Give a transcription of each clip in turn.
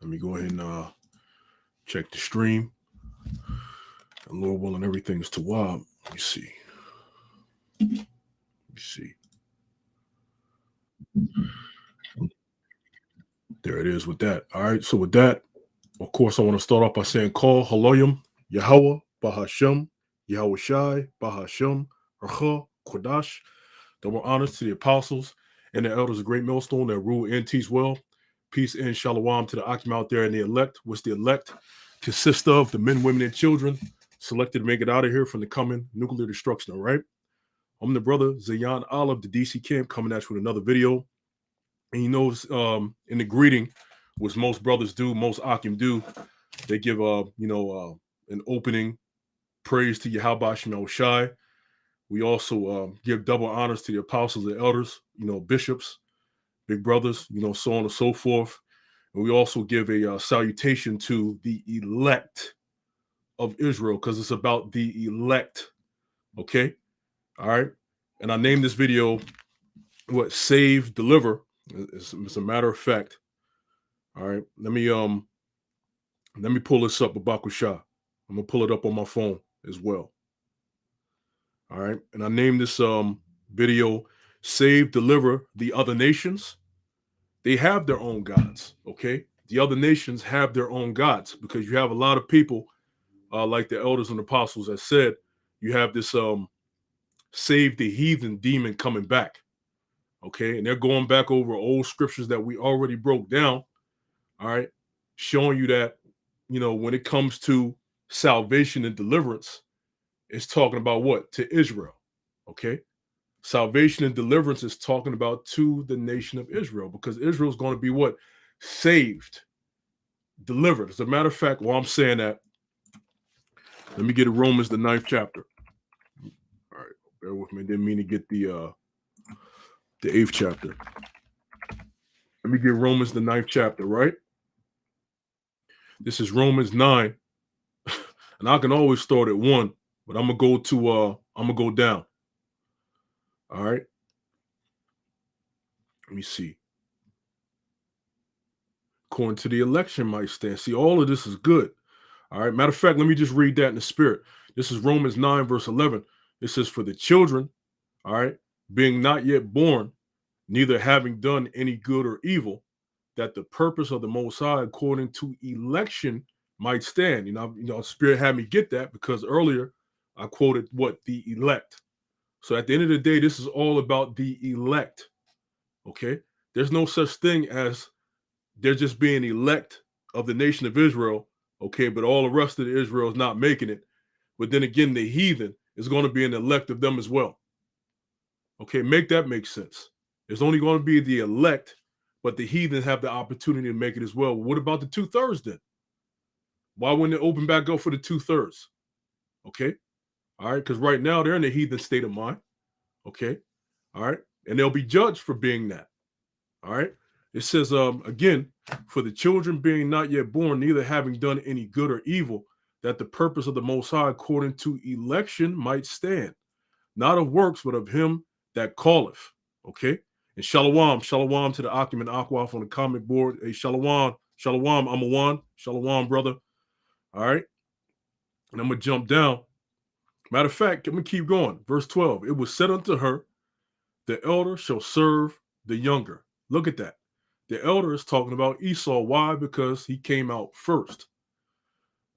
Let me go ahead and check the stream. And Lord willing, everything's to Let me see. There it is with that. All right. So with that, of course, I want to start off by saying, Call Haloyim, Yahweh, Bahashem, Yahweh Shai, Bahashem, Racha, Kodash. Double honors to the apostles and the elders of Great Millstone that rule and teach well. Peace and shalom to the Akim out there and the elect, which the elect consist of, the men, women, and children selected to make it out of here from the coming nuclear destruction. All right. I'm the brother Zayan Olive, the DC camp, coming at you with another video. And you know, in the greeting, which most brothers do, most Akim do, they give an opening praise to Yahweh Shem Shai. We also give double honors to the apostles and elders, bishops, big brothers, so on and so forth. And we also give a salutation to the elect of Israel, because it's about the elect. Okay. All right. And I named this video Save, Deliver. It's a matter of fact. All right. Let me pull this up, Babakusha. I'm gonna pull it up on my phone as well. All right. And I named this video Save, Deliver the Other Nations. They have their own gods. Okay. The other nations have their own gods, because you have a lot of people like the elders and apostles that said you have this save the heathen demon coming back. Okay. And they're going back over old scriptures that we already broke down. All right. Showing you that, when it comes to salvation and deliverance, it's talking about what? To Israel. Okay. Salvation and deliverance is talking about to the nation of Israel, because Israel is going to be what? Saved, delivered. As a matter of fact, while I'm saying that, let me get to Romans, the 9th chapter. All right. Bear with me. I didn't mean to get the 8th chapter. Let me get Romans, the 9th chapter, right? This is Romans 9. And I can always start at 1, but I'm going to go down. All right. Let me see. According to the election might stand. See, all of this is good. All right. Matter of fact, let me just read that in the spirit. This is Romans 9, verse 11. It says, for the children, all right, being not yet born, neither having done any good or evil, that the purpose of the Most High according to election might stand. Spirit had me get that, because earlier I quoted what? The elect. So at the end of the day, this is all about the elect. Okay. There's no such thing as they're just being elect of the nation of Israel. Okay. But all the rest of Israel is not making it. But then again, the heathen is going to be an elect of them as well. Okay. Make that make sense. There's only going to be the elect, but the heathen have the opportunity to make it as well. What about the 2/3 then? Why wouldn't it open back up for the 2/3? Okay. All right. Because right now they're in a heathen state of mind. Okay. All right. And they'll be judged for being that. All right. It says, again, for the children being not yet born, neither having done any good or evil, that the purpose of the Most High according to election might stand, not of works, but of him that calleth. Okay. And shalom to the Akim and Akwaf on the comment board. Hey, shalom, I'm a one. Shalom, brother. All right. And I'm going to jump down. Matter of fact, I'm going to keep going. Verse 12. It was said unto her, the elder shall serve the younger. Look at that. The elder is talking about Esau. Why? Because he came out first.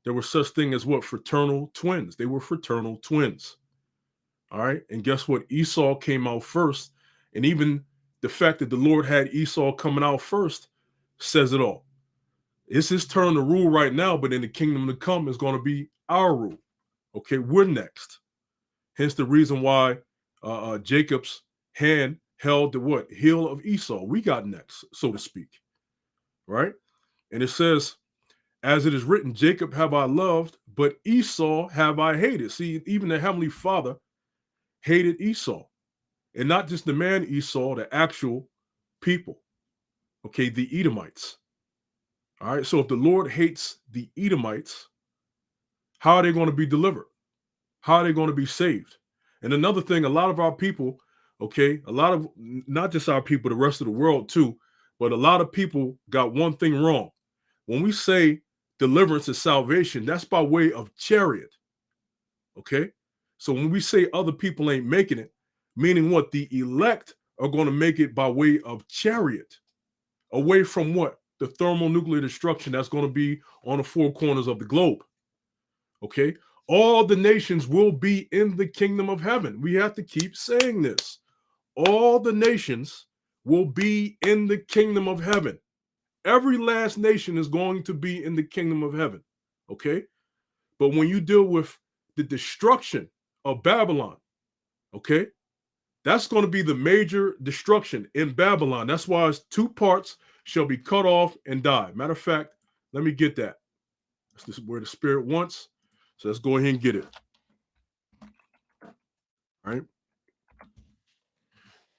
There were such thing as what? Fraternal twins. They were fraternal twins. All right. And guess what? Esau came out first. And even the fact that the Lord had Esau coming out first says it all. It's his turn to rule right now, but in the kingdom to come is going to be our rule. Okay, we're next. Hence the reason why Jacob's hand held the what? Heel of Esau. We got next, so to speak. Right? And it says, as it is written, Jacob have I loved, but Esau have I hated. See, even the Heavenly Father hated Esau. And not just the man Esau, the actual people. Okay, the Edomites. All right, so if the Lord hates the Edomites, how are they going to be delivered? How are they going to be saved? And another thing, a lot of our people, okay, a lot of, not just our people, the rest of the world too, but a lot of people got one thing wrong. when we say deliverance and salvation, that's by way of chariot. Okay. So when we say other people ain't making it, meaning what? The elect are going to make it by way of chariot, away from what? The thermonuclear destruction that's going to be on the four corners of the globe. Okay. All the nations will be in the kingdom of heaven. We have to keep saying this. All the nations will be in the kingdom of heaven. Every last nation is going to be in the kingdom of heaven. Okay. But when you deal with the destruction of Babylon, okay, that's going to be the major destruction in Babylon. That's why it's two parts shall be cut off and die. Matter of fact, let me get that. This is where the Spirit wants. So let's go ahead and get it. All right.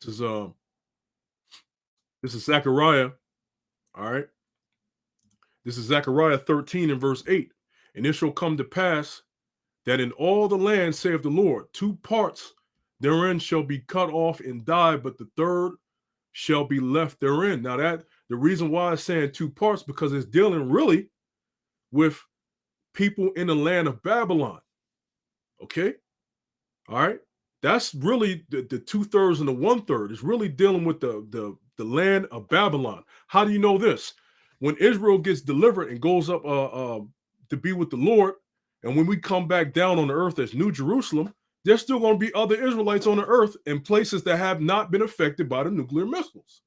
This is Zechariah. All right. This is Zechariah 13 and verse 8. And it shall come to pass that in all the land, saith the Lord, two parts therein shall be cut off and die, but the third shall be left therein. Now, that the reason why it's saying two parts, because it's dealing really with people in the land of Babylon. Okay. All right. That's really the 2/3 and the 1/3. It's really dealing with the land of Babylon. How do you know this? When Israel gets delivered and goes up to be with the Lord, and when we come back down on the earth as New Jerusalem, there's still going to be other Israelites on the earth in places that have not been affected by the nuclear missiles.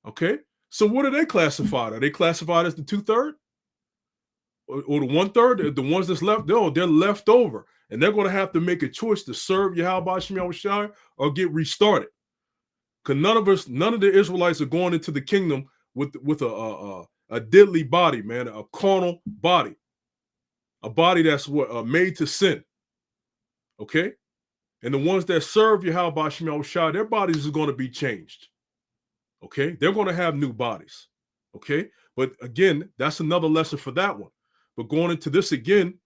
Okay, so what are they classified? Are they classified as the 2/3 or the 1/3? The ones that's left, no, they're left over, and they're going to have to make a choice to serve Yahweh Shem Yahushua or get restarted. Because none of the Israelites are going into the kingdom with a deadly body, man, a carnal body, a body that's made to sin. Okay, and the ones that serve Yahweh Shem Yahushua, their bodies are going to be changed. Okay, they're going to have new bodies. Okay, but again, that's another lesson for that one. But going into this again,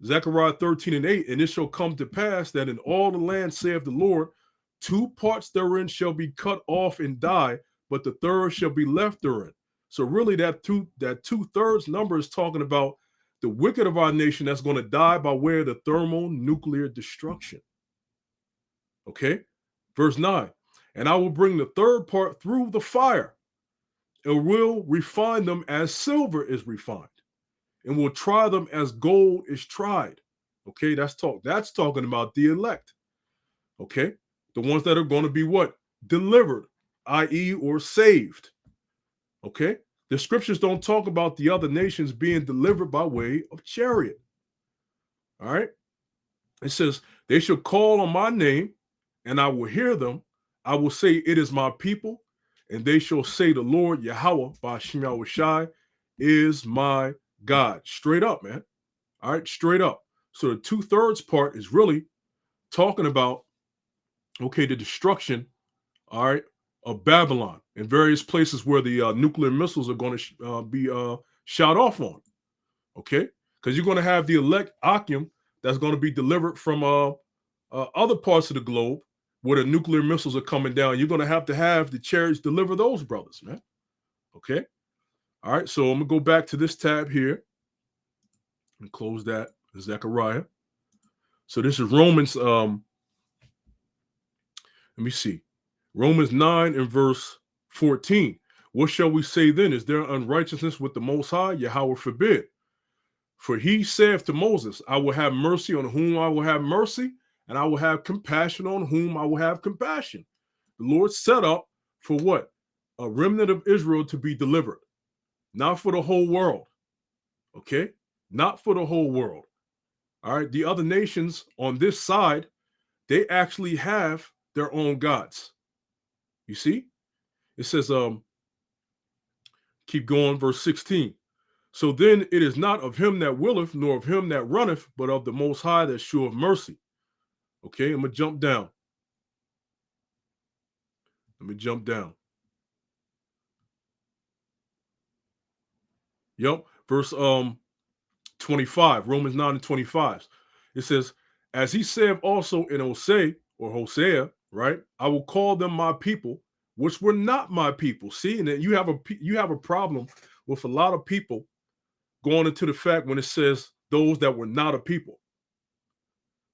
Zechariah 13 and 8, and it shall come to pass that in all the land, saith the Lord, two parts therein shall be cut off and die, but the third shall be left therein. So really that 2/3 number is talking about the wicked of our nation that's going to die by way of the thermonuclear destruction. Okay, verse 9, and I will bring the third part through the fire, and will refine them as silver is refined, and will try them as gold is tried. Okay, that's talking about the elect. Okay, the ones that are going to be what? Delivered, i.e., or saved. Okay, the scriptures don't talk about the other nations being delivered by way of chariot. All right, it says, they shall call on my name, and I will hear them. I will say, it is my people, and they shall say, the Lord Yahweh by Shem Yahushai is my God. Straight up, man. All right, straight up. So the 2/3 part is really talking about, okay, the destruction, all right, of Babylon and various places where the nuclear missiles are going to be shot off on. Okay, because you're going to have the elect Akim that's going to be delivered from other parts of the globe where the nuclear missiles are coming down. You're going to have the chariots deliver those brothers, man. Okay. All right. So I'm going to go back to this tab here and close that, Zechariah. So this is Romans, let me see. Romans 9 and verse 14. What shall we say then? Is there unrighteousness with the Most High? Yahweh forbid. For he saith to Moses, I will have mercy on whom I will have mercy, and I will have compassion on whom I will have compassion. The Lord set up for what? A remnant of Israel to be delivered, not for the whole world. Okay? Not for the whole world. All right? The other nations on this side, they actually have their own gods. You see? It says, keep going, verse 16. So then it is not of him that willeth, nor of him that runneth, but of the Most High that sheweth mercy. Okay, I'm going to jump down. Let me jump down. Yep, verse 25, Romans 9 and 25. It says, as he said also in Hosea, right? I will call them my people, which were not my people. See, and then you have a problem with a lot of people going into the fact when it says those that were not a people.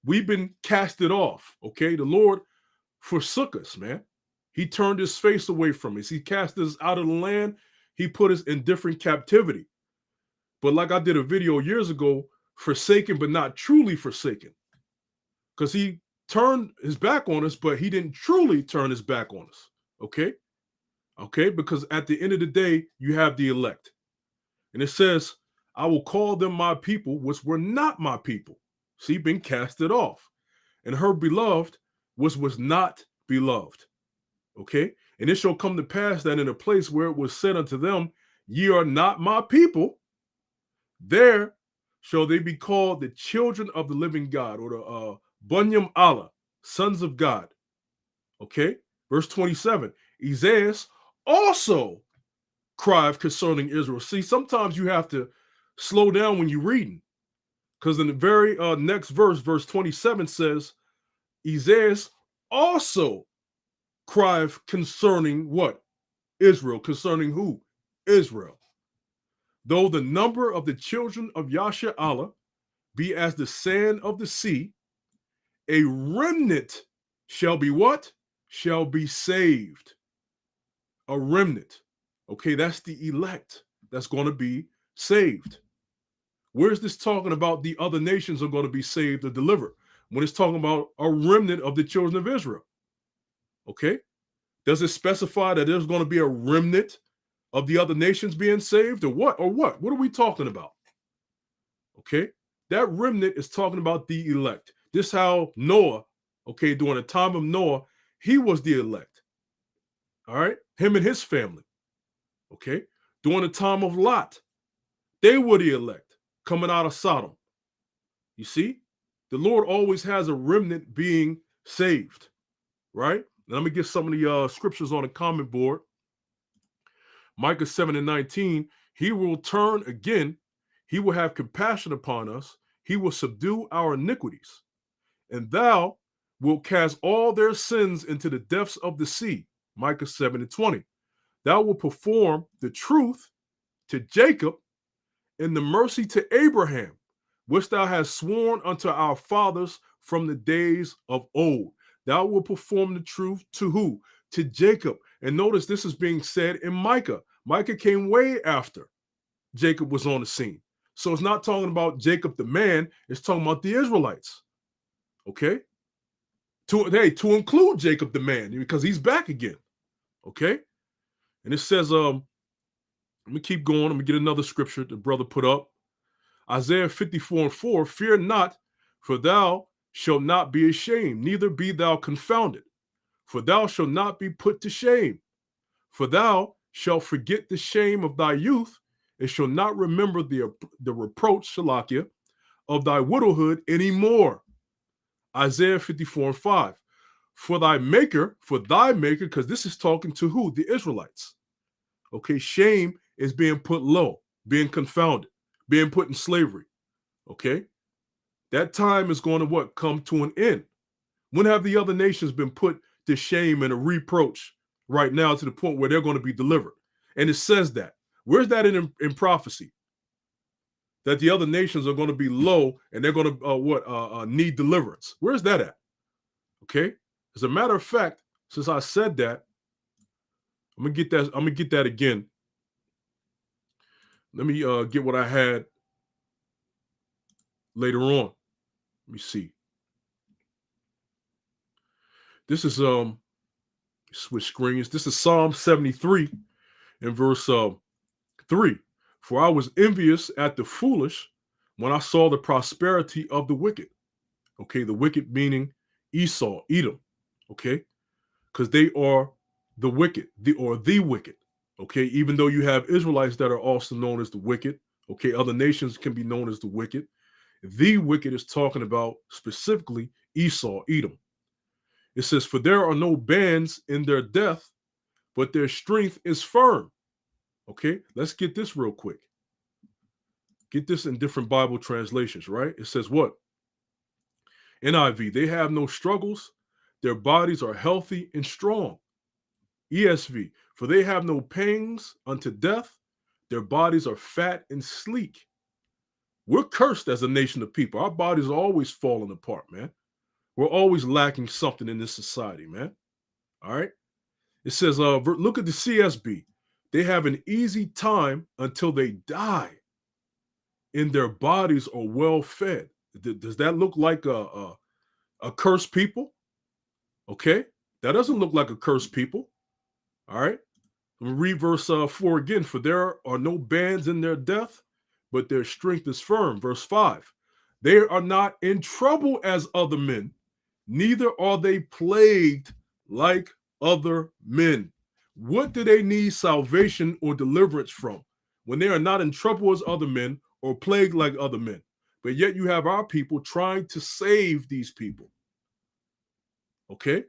We've been casted off, okay? The Lord forsook us, man. He turned his face away from us. He cast us out of the land. He put us in different captivity. But like I did a video years ago, forsaken but not truly forsaken. Because he turned his back on us, but he didn't truly turn his back on us, okay? Okay, because at the end of the day, you have the elect. And it says, I will call them my people, which were not my people. See, been casted off. And her beloved, which was not beloved. Okay? And it shall come to pass that in a place where it was said unto them, ye are not my people, there shall they be called the children of the living God, or the Bunyam Allah, sons of God. Okay? Verse 27, Isaiah also cried concerning Israel. See, sometimes you have to slow down when you're reading, because in the very next verse, verse 27 says, Isaiah also cried concerning what? Israel. Concerning who? Israel. Though the number of the children of Yasha Allah be as the sand of the sea, a remnant shall be what? Shall be saved. A remnant. Okay, that's the elect that's going to be saved. Where's this talking about the other nations are going to be saved or delivered? When it's talking about a remnant of the children of Israel. Okay? Does it specify that there's going to be a remnant of the other nations being saved, or what? Or what? What are we talking about? Okay? That remnant is talking about the elect. This is how Noah, okay, during the time of Noah, he was the elect. All right? Him and his family. Okay? During the time of Lot, they were the elect coming out of Sodom. You see? The Lord always has a remnant being saved. Right? Now, let me get some of the scriptures on the comment board. Micah 7:19, he will turn again. He will have compassion upon us. He will subdue our iniquities. And thou wilt cast all their sins into the depths of the sea. Micah 7:20. Thou wilt perform the truth to Jacob and the mercy to Abraham, which thou hast sworn unto our fathers from the days of old. Thou wilt perform the truth to who? To Jacob. And notice this is being said in Micah. Micah came way after Jacob was on the scene. So it's not talking about Jacob the man, it's talking about the Israelites. Okay? To include Jacob the man, because he's back again. Okay? And it says, let me keep going. Let me get another scripture the brother put up. Isaiah 54:4, fear not, for thou shalt not be ashamed, neither be thou confounded. For thou shalt not be put to shame. For thou shalt forget the shame of thy youth, and shalt not remember the reproach, Shalakia, of thy widowhood anymore. Isaiah 54:5. For thy maker, because this is talking to who? The Israelites. Okay, shame is being put low, being confounded, being put in slavery. Okay? That time is going to what? Come to an end. When have the other nations been put to shame and a reproach right now to the point where they're going to be delivered? And it says that. Where's that in prophecy? That the other nations are going to be low and they're going to need deliverance. Where's that at? Okay? As a matter of fact, since I said that, I'm gonna get that again. Let me get what I had later on. Let me see. This is switch screens. This is Psalm 73 in verse 3. For I was envious at the foolish when I saw the prosperity of the wicked. Okay, the wicked meaning Esau, Edom. Okay, because they are the wicked, the wicked. Okay, even though you have Israelites that are also known as the wicked. Okay, other nations can be known as the wicked. The wicked is talking about specifically Esau, Edom. It says, for there are no bands in their death, but their strength is firm. Okay, let's get this real quick. Get this in different Bible translations, right? It says what? NIV, they have no struggles. Their bodies are healthy and strong. ESV, for they have no pangs unto death. Their bodies are fat and sleek. We're cursed as a nation of people. Our bodies are always falling apart, man. We're always lacking something in this society, man. All right. It says, look at the CSB. They have an easy time until they die, and their bodies are well fed. Does that look like a cursed people? Okay. That doesn't look like a cursed people. All right. Let me read verse 4 again. For there are no bands in their death, but their strength is firm. Verse 5. They are not in trouble as other men, neither are they plagued like other men. What do they need salvation or deliverance from? When they are not in trouble as other men or plagued like other men. But yet you have our people trying to save these people. Okay?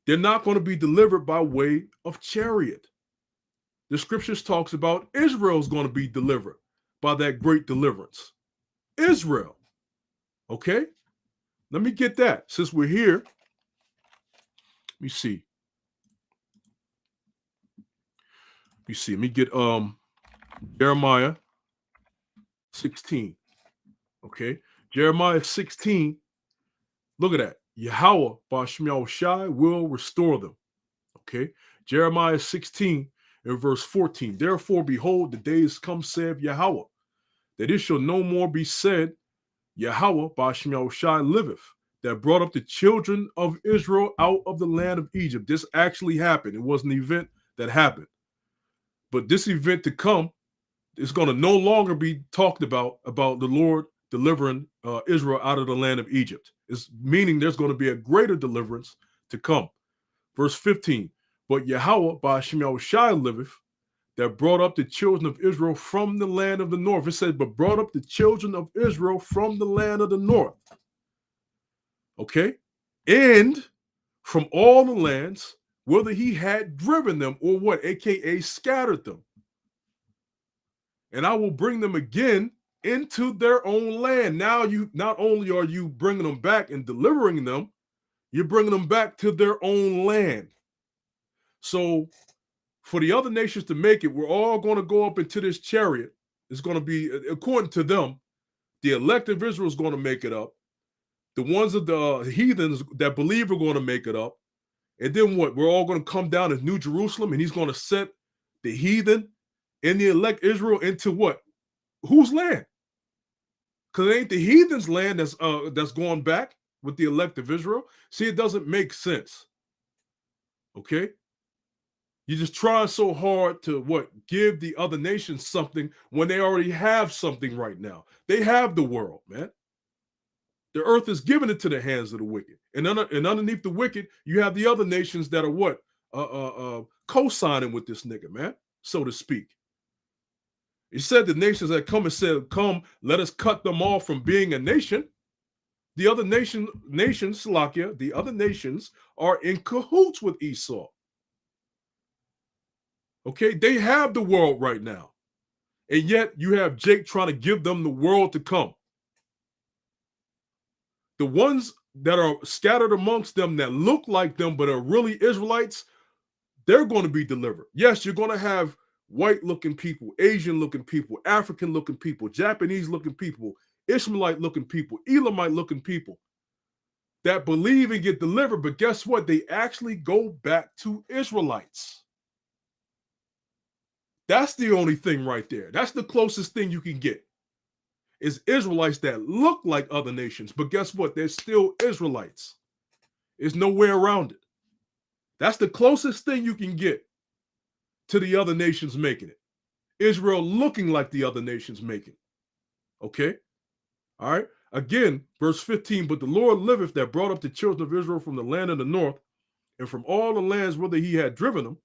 They're not going to be delivered by way of chariot. The scriptures talks about Israel's going to be delivered by that great deliverance. Israel. Okay? Let me get that. Since we're here, let me see. Let me get Jeremiah 16. Okay? Jeremiah 16. Look at that. Yahweh Bashmiel Shai will restore them. Okay? Jeremiah 16 and verse 14. Therefore, behold, the days come, saith Yahweh, that it shall no more be said, Yahweh Bashmiel Shai liveth, that brought up the children of Israel out of the land of Egypt. This actually happened. It was an event that happened. But this event to come is going to no longer be talked about the Lord delivering Israel out of the land of Egypt. It's meaning there's going to be a greater deliverance to come. Verse 15, but Yahweh Bashmiel Shai liveth, that brought up the children of Israel from the land of the north. It says, but brought up the children of Israel from the land of the north. Okay? And from all the lands, whether he had driven them or what, aka scattered them. And I will bring them again into their own land. Now you not only are you bringing them back and delivering them, you're bringing them back to their own land. So for the other nations to make it, we're all going to go up into this chariot. It's going to be, according to them, the elect of Israel is going to make it up. The ones of the heathens that believe are going to make it up. And then what? We're all going to come down as New Jerusalem, and he's going to set the heathen and the elect Israel into what? Whose land? Because it ain't the heathen's land that's going back with the elect of Israel. See, it doesn't make sense. Okay? You're just trying so hard to what? Give the other nations something when they already have something right now. They have the world, man. The earth is given into the hands of the wicked. And underneath the wicked, you have the other nations that are what? Co-signing with this nigga, man, so to speak. It said the nations that come and said, come, let us cut them off from being a nation. The other nations, Salakia, the other nations are in cahoots with Esau. Okay, they have the world right now. And yet you have Jake trying to give them the world to come. The ones that are scattered amongst them that look like them but are really Israelites, they're going to be delivered. Yes, you're going to have white-looking people, Asian-looking people, African-looking people, Japanese-looking people, Ishmaelite-looking people, Elamite-looking people that believe and get delivered, but guess what? They actually go back to Israelites. That's the only thing right there. That's the closest thing you can get. Is Israelites that look like other nations, but guess what? They're still Israelites. There's no way around it. That's the closest thing you can get to the other nations making it. Israel looking like the other nations making it. Okay? All right? Again, verse 15, but the Lord liveth that brought up the children of Israel from the land of the north and from all the lands whither he had driven them,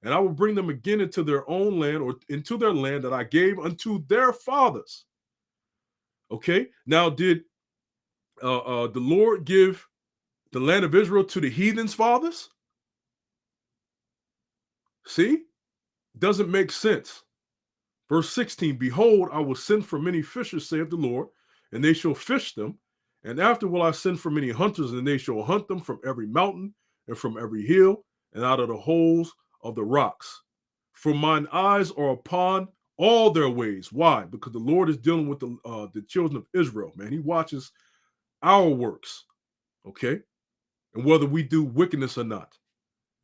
and I will bring them again into their own land or into their land that I gave unto their fathers. Okay, now did the Lord give the land of Israel to the heathens' fathers? See, doesn't make sense. Verse 16, behold, I will send for many fishers, saith the Lord, and they shall fish them. And after will I send for many hunters, and they shall hunt them from every mountain and from every hill and out of the holes of the rocks. For mine eyes are upon all their ways. Why? Because the Lord is dealing with the children of Israel, man. He watches our works, okay? And whether we do wickedness or not.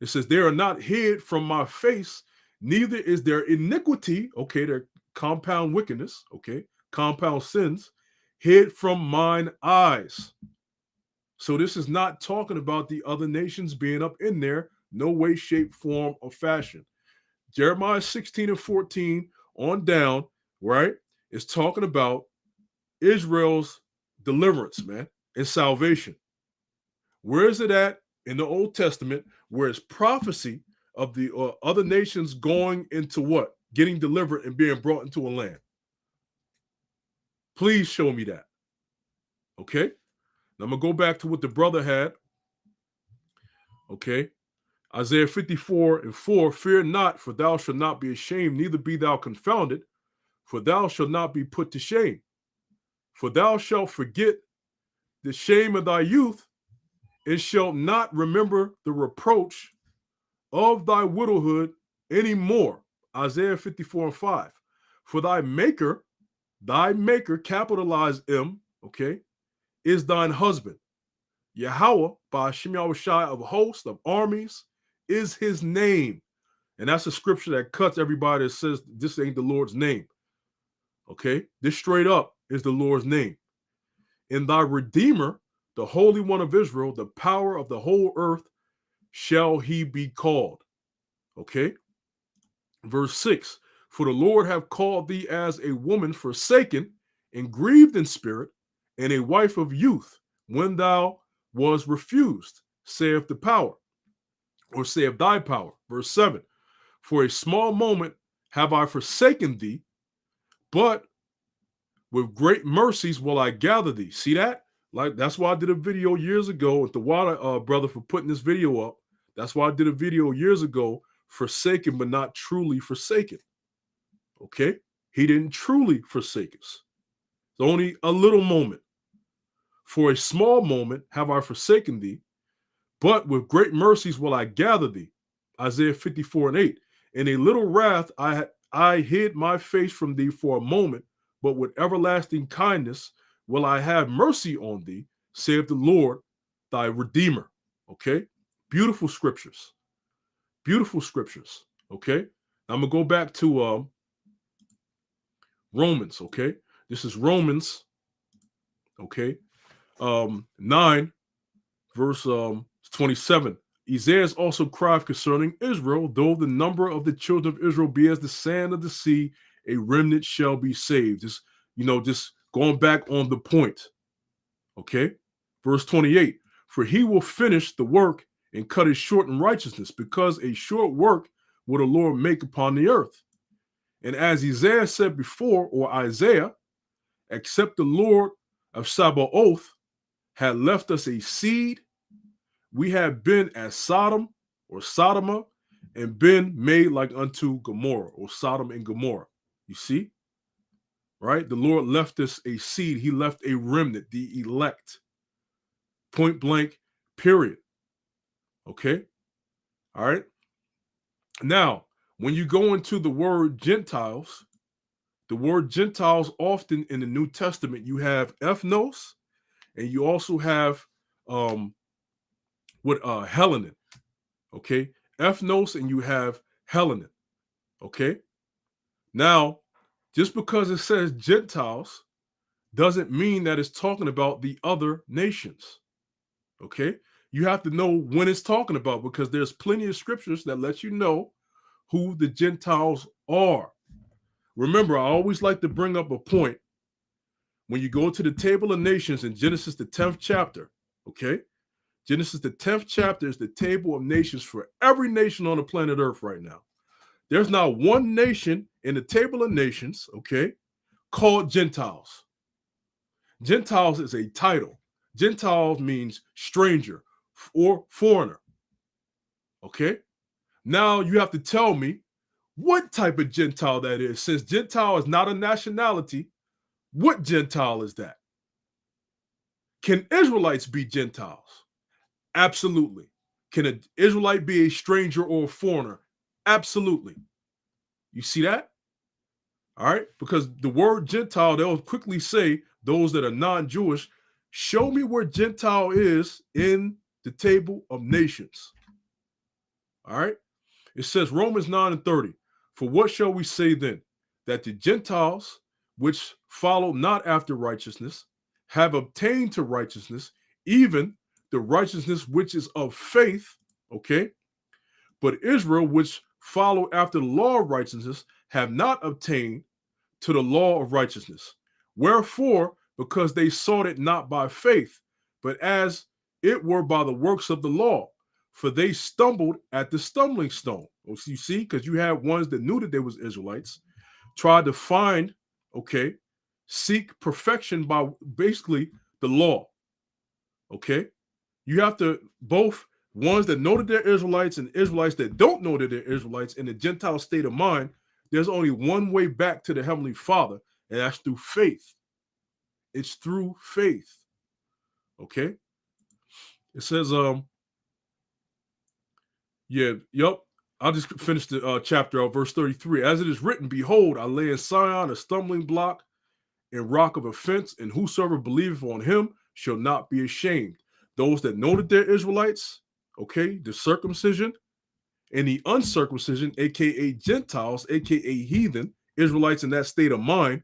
It says, they are not hid from my face, neither is there iniquity, okay, their compound wickedness, okay, compound sins, hid from mine eyes. So this is not talking about the other nations being up in there, no way, shape, form, or fashion. Jeremiah 16 and 14 on down, right, is talking about Israel's deliverance, man, and salvation. Where is it at in the Old Testament where it's prophecy of the other nations going into what? Getting delivered and being brought into a land. Please show me that. Okay? Now I'm going to go back to what the brother had. Okay? Isaiah 54 and 4, fear not, for thou shalt not be ashamed, neither be thou confounded, for thou shalt not be put to shame. For thou shalt forget the shame of thy youth, and shalt not remember the reproach of thy widowhood any more. Isaiah 54 and 5. For thy maker, capitalize M, okay, is thine husband. Yahweh, by Shem Yahushai of hosts, of armies, is his name. And that's a scripture that cuts everybody that says this ain't the Lord's name. Okay? This straight up is the Lord's name. And thy Redeemer, the Holy One of Israel, the power of the whole earth, shall he be called. Okay? Verse 6, for the Lord have called thee as a woman forsaken and grieved in spirit, and a wife of youth, when thou was refused, saith the power, or saith thy power. Verse 7, for a small moment have I forsaken thee, but with great mercies will I gather thee. See that? Like, that's why I did a video years ago with the water brother for putting this video up. That's why I did a video years ago, forsaken but not truly forsaken. Okay? He didn't truly forsake us. It's only a little moment. For a small moment have I forsaken thee, but with great mercies will I gather thee. Isaiah 54 and 8. In a little wrath I hid my face from thee for a moment, but with everlasting kindness will I have mercy on thee, saith the Lord, thy Redeemer. Okay? Beautiful scriptures. Beautiful scriptures. Okay? Now I'm going to go back to Romans. Okay? This is Romans, okay, 9, verse 27. Isaiah also cried concerning Israel, though the number of the children of Israel be as the sand of the sea, a remnant shall be saved. Just going back on the point. Okay. Verse 28. For he will finish the work and cut it short in righteousness, because a short work will the Lord make upon the earth. And as Isaiah said before, or Isaiah, except the Lord of Sabaoth had left us a seed, we have been as Sodom or Sodoma, and been made like unto Gomorrah, or Sodom and Gomorrah. You see? Right? The Lord left us a seed. He left a remnant, the elect. Point blank, period. Okay? All right? Now, when you go into the word Gentiles, the word Gentiles often in the New Testament, you have ethnos, and you also have Hellenin. Okay? Ethnos, and you have Hellenin. Okay? Now, just because it says Gentiles doesn't mean that it's talking about the other nations. Okay? You have to know when it's talking about, because there's plenty of scriptures that let you know who the Gentiles are. Remember, I always like to bring up a point. When you go to the table of nations in Genesis, the 10th chapter, okay? Genesis, the 10th chapter is the table of nations for every nation on the planet Earth right now. There's not one nation in the table of nations, okay, called Gentiles. Gentiles is a title. Gentiles means stranger or foreigner. Okay? Now you have to tell me what type of Gentile that is. Since Gentile is not a nationality, what Gentile is that? Can Israelites be Gentiles? Absolutely. Can an Israelite be a stranger or a foreigner? Absolutely. You see that? All right, because the word Gentile, they'll quickly say, those that are non-Jewish, show me where Gentile is in the table of nations. All right, it says Romans 9:30. For what shall we say then? That the Gentiles, which follow not after righteousness, have obtained to righteousness, even the righteousness which is of faith. Okay, but Israel, which follow after the law of righteousness, have not obtained to the law of righteousness. Wherefore, because they sought it not by faith, but as it were by the works of the law, for they stumbled at the stumbling stone. You see, because you had ones that knew that they was Israelites, tried to find, okay, seek perfection by basically the law. Okay, you have to both ones that know that they're Israelites and Israelites that don't know that they're Israelites in the Gentile state of mind. There's only one way back to the Heavenly Father, and that's through faith. It's through faith. Okay. It says, I'll just finish the chapter out, verse 33. As it is written, behold, I lay in Sion a stumbling block and rock of offense, and whosoever believeth on him shall not be ashamed. Those that know that they're Israelites, okay, the circumcision and the uncircumcision, aka Gentiles, aka heathen, Israelites in that state of mind,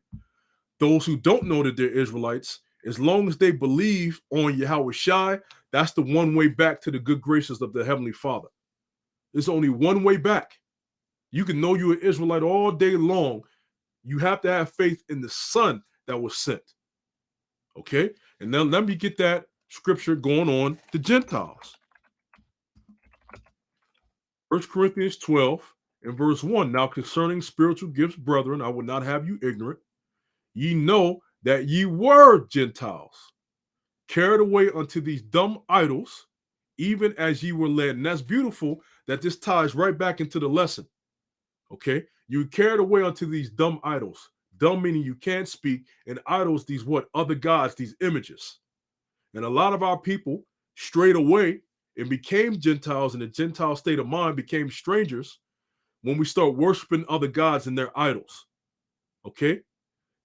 those who don't know that they're Israelites, as long as they believe on Yahweh Shai, that's the one way back to the good graces of the Heavenly Father. There's only one way back. You can know you're an Israelite all day long. You have to have faith in the Son that was sent. Okay? And now let me get that scripture going on the Gentiles. 1 Corinthians 12 and verse 1. Now concerning spiritual gifts, brethren, I would not have you ignorant. Ye know that ye were Gentiles, carried away unto these dumb idols, even as ye were led. And that's beautiful that this ties right back into the lesson. Okay? You carried away unto these dumb idols. Dumb meaning you can't speak, and idols, these what? Other gods, these images. And a lot of our people strayed away and became Gentiles, in the Gentile state of mind, became strangers when we start worshiping other gods and their idols. Okay?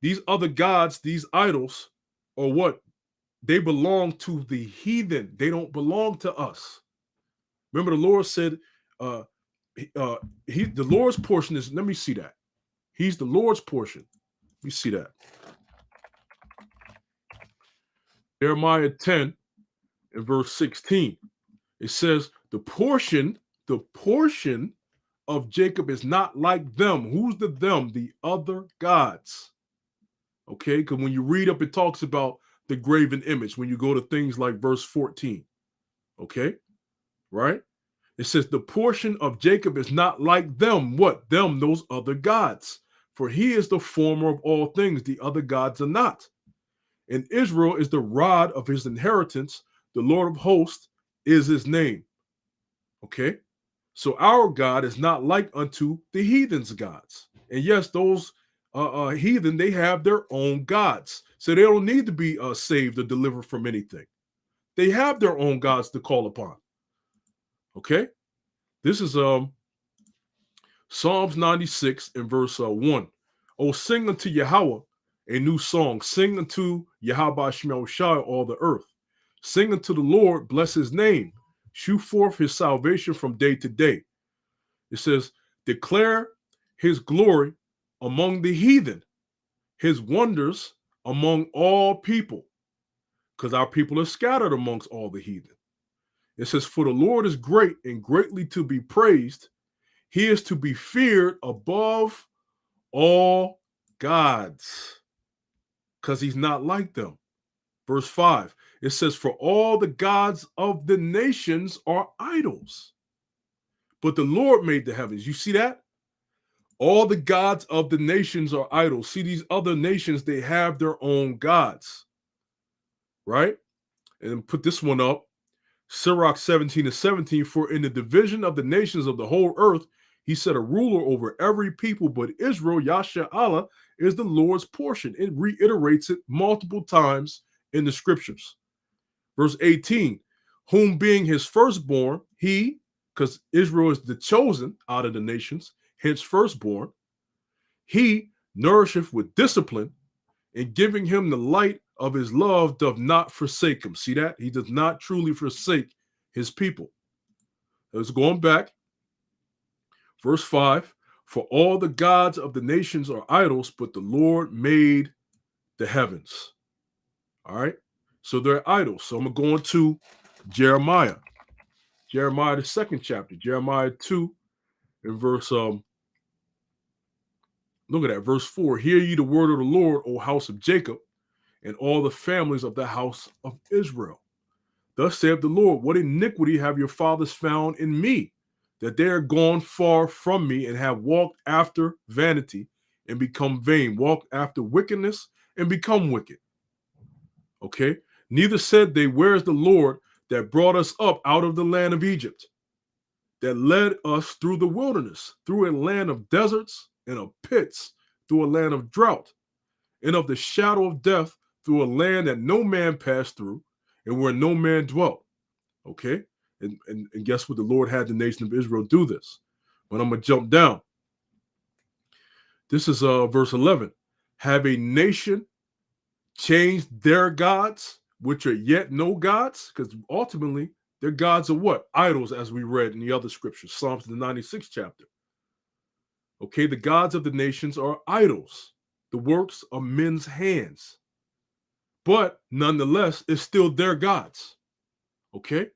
These other gods, these idols, are what? They belong to the heathen. They don't belong to us. Remember, the Lord said, the Lord's portion is, let me see that. He's the Lord's portion. Let me see that. Jeremiah 10 and verse 16. It says, the portion of Jacob is not like them. Who's the them? The other gods. Okay, because when you read up, it talks about the graven image when you go to things like verse 14. Okay, right? It says the portion of Jacob is not like them. What? Them, those other gods. For he is the former of all things. The other gods are not. And Israel is the rod of his inheritance. The Lord of hosts is his name. Okay, so our God is not like unto the heathens' gods. And yes, those heathen, they have their own gods. So they don't need to be saved or delivered from anything. They have their own gods to call upon. Okay? This is Psalms 96 and verse 1. Oh, sing unto Yahweh a new song. Sing unto Yahweh Shemel Shai, all the earth. Sing unto the Lord, bless his name. Shew forth his salvation from day to day. It says, declare his glory among the heathen, his wonders among all people, because our people are scattered amongst all the heathen. It says, for the Lord is great and greatly to be praised. He is to be feared above all gods, because he's not like them. Verse 5, it says, for all the gods of the nations are idols, but the Lord made the heavens. You see that? All the gods of the nations are idols. See, these other nations, they have their own gods, right? And put this one up. Sirach 17 and 17, for in the division of the nations of the whole earth, he set a ruler over every people, but Israel, Yasha Allah, is the Lord's portion. It reiterates it multiple times in the scriptures. Verse 18, whom being his firstborn, he, because Israel is the chosen out of the nations, hence firstborn, He nourisheth with discipline, and giving him the light of his love doth not forsake him. See that? He does not truly forsake his people. Let's going back. Verse 5, for all the gods of the nations are idols, but the Lord made the heavens. All right. So they're idols. So I'm going to go into Jeremiah. Jeremiah, the second chapter. Jeremiah 2 and verse, look at that, verse 4. Hear ye the word of the Lord, O house of Jacob, and all the families of the house of Israel. Thus saith the Lord, what iniquity have your fathers found in me, that they are gone far from me and have walked after vanity and become vain, walked after wickedness and become wicked. Okay. Neither said they, where is the Lord that brought us up out of the land of Egypt, that led us through the wilderness, through a land of deserts and of pits, through a land of drought and of the shadow of death, through a land that no man passed through and where no man dwelt. Okay. And guess what? The Lord had the nation of Israel do this. But I'm going to jump down. This is verse 11. Have a nation changed their gods, which are yet no gods? Because ultimately, their gods are what? Idols, as we read in the other scriptures, Psalms, the 96th chapter. Okay, the gods of the nations are idols, the works of men's hands. But nonetheless, it's still their gods. Okay?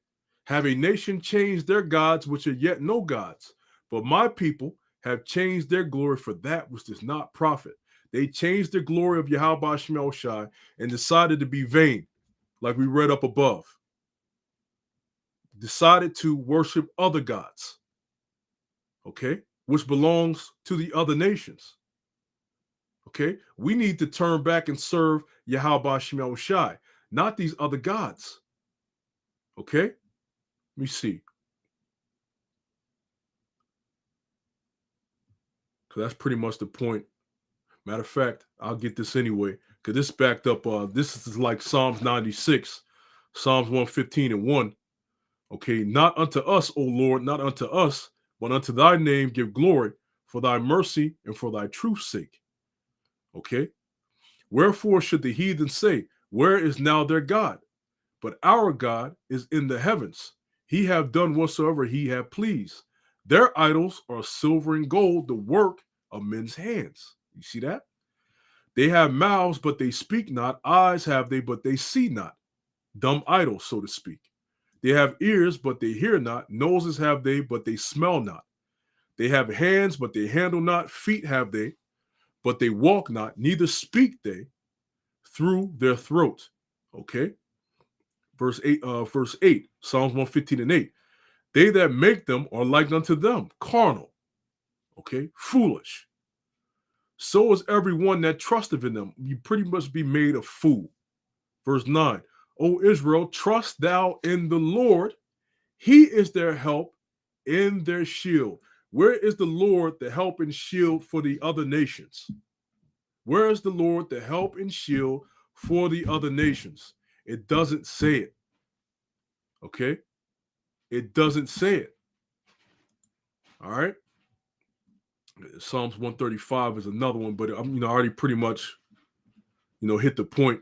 Have a nation changed their gods, which are yet no gods? But my people have changed their glory for that which does not profit. They changed the glory of Yahweh Shemel Shai and decided to be vain, like we read up above. Decided to worship other gods, okay, which belongs to the other nations. Okay, we need to turn back and serve Yahweh Shemel Shai, not these other gods. Okay, let me see. Because that's pretty much the point. Matter of fact, I'll get this anyway, because this backed up. This is like Psalms 96, Psalms 115 and 1. Okay, not unto us, O Lord, not unto us, but unto thy name give glory, for thy mercy and for thy truth's sake. Okay, wherefore should the heathen say, where is now their God? But our God is in the heavens. He have done whatsoever he have pleased. Their idols are silver and gold, the work of men's hands. You see that? They have mouths, but they speak not. Eyes have they, but they see not. Dumb idols, so to speak. They have ears, but they hear not. Noses have they, but they smell not. They have hands, but they handle not. Feet have they, but they walk not. Neither speak they through their throat. Okay. Verse 8, Psalms 115 and 8. They that make them are like unto them, carnal. Okay. Foolish. So is everyone that trusteth in them. You pretty much be made a fool. Verse 9. O Israel, trust thou in the Lord. He is their help in their shield. Where is the Lord the help and shield for the other nations? Where is the Lord the help and shield for the other nations? It doesn't say it. Okay? It doesn't say it. All right? Psalms 135 is another one, but I'm already pretty much hit the point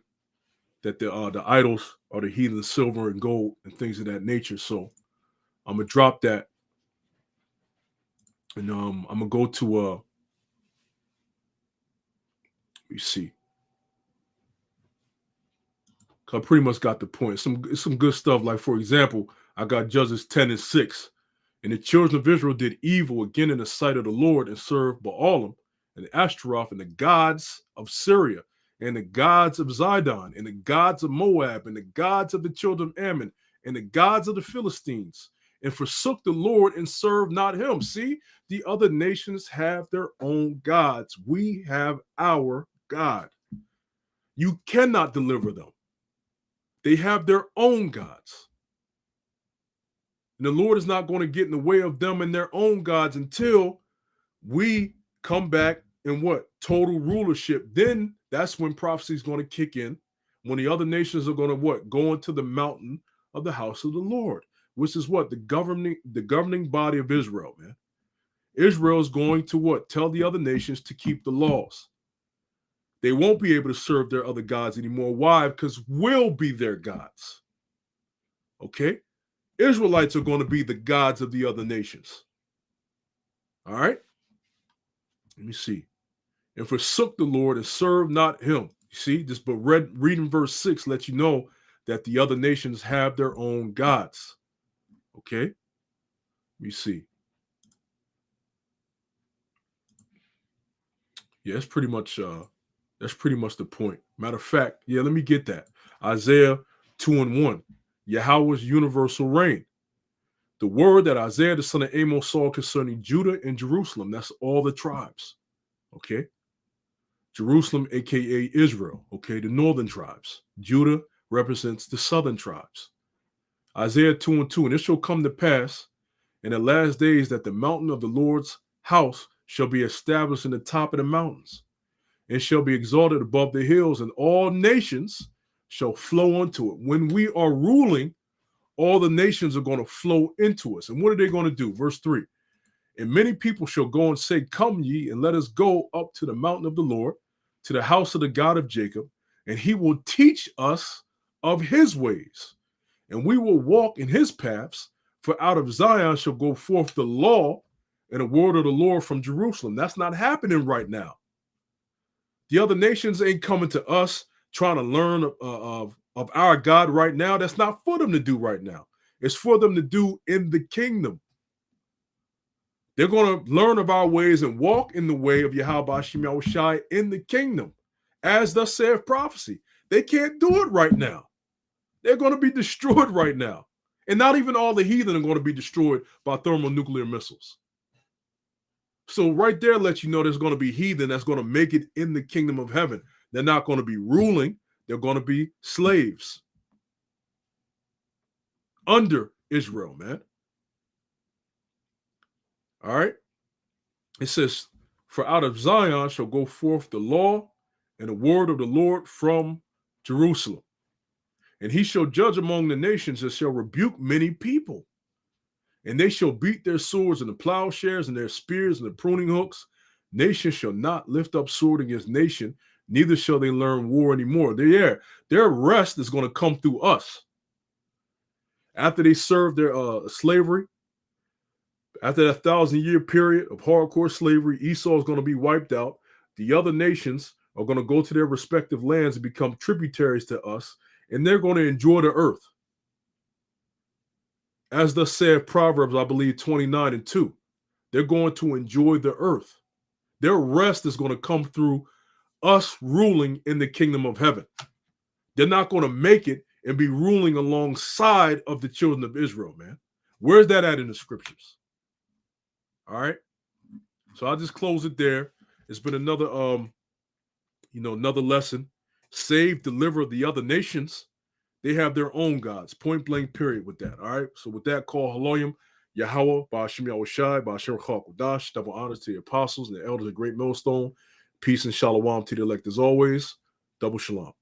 that the idols are the heathen silver and gold and things of that nature. So I'm gonna drop that, and I'm gonna go to let me see. I pretty much got the point. Some good stuff. Like, for example, I got Judges 10 and 6. And the children of Israel did evil again in the sight of the Lord and served Baalim and Ashtaroth and the gods of Syria and the gods of Zidon and the gods of Moab and the gods of the children of Ammon and the gods of the Philistines, and forsook the Lord and served not him. See, the other nations have their own gods. We have our God. You cannot deliver them. They have their own gods. And the Lord is not going to get in the way of them and their own gods until we come back in what? Total rulership. Then that's when prophecy is going to kick in, when the other nations are going to what? Go into the mountain of the house of the Lord, which is what? The governing body of Israel, man. Israel is going to what? Tell the other nations to keep the laws. They won't be able to serve their other gods anymore. Why? Because we'll be their gods. Okay? Israelites are going to be the gods of the other nations. All right? Let me see. And forsook the Lord and served not him. You see, just but reading verse 6 lets you know that the other nations have their own gods. Okay? Let me see. Yeah, that's pretty much the point. Matter of fact, yeah, let me get that. Isaiah 2:1. Yahweh's universal reign. The word that Isaiah the son of Amos saw concerning Judah and Jerusalem. That's all the tribes. Okay. Jerusalem, aka Israel. Okay, the northern tribes. Judah represents the southern tribes. Isaiah 2:2. And it shall come to pass in the last days that the mountain of the Lord's house shall be established in the top of the mountains, and shall be exalted above the hills, and all nations shall flow unto it. When we are ruling, all the nations are going to flow into us. And what are they going to do? Verse 3. And many people shall go and say, come ye, and let us go up to the mountain of the Lord, to the house of the God of Jacob, and he will teach us of his ways, and we will walk in his paths. For out of Zion shall go forth the law and the word of the Lord from Jerusalem. That's not happening right now. The other nations ain't coming to us trying to learn of our God right now. That's not for them to do right now. It's for them to do in the kingdom. They're going to learn of our ways and walk in the way of Yahweh Hashem Yahushai in the kingdom, as thus saith prophecy. They can't do it right now. They're going to be destroyed right now. And not even all the heathen are going to be destroyed by thermonuclear missiles. So right there lets you know there's going to be heathen that's going to make it in the kingdom of heaven. They're not going to be ruling. They're going to be slaves under Israel, man. All right. It says, for out of Zion shall go forth the law and the word of the Lord from Jerusalem. And he shall judge among the nations and shall rebuke many people. And they shall beat their swords and the plowshares and their spears and the pruning hooks. Nation shall not lift up sword against nation, neither shall they learn war anymore. Their rest is going to come through us. After they serve their slavery, after that 1,000-year period of hardcore slavery, Esau is going to be wiped out. The other nations are going to go to their respective lands and become tributaries to us, and they're going to enjoy the earth. As thus said Proverbs, I believe 29:2, they're going to enjoy the earth. Their rest is going to come through us ruling in the kingdom of heaven. They're not going to make it and be ruling alongside of the children of Israel, man. Where's that at in the scriptures? All right. So I'll just close it there. It's been another another lesson. Save, deliver the other nations. They have their own gods. Point blank, period, with that. All right. So with that, call Haloyim, Yahweh, Ba'ashem Yahushai, Ba'ashem Chakodash, double honors to the apostles and the elders of Great Millstone. Peace and shalom to the elect as always. Double shalom.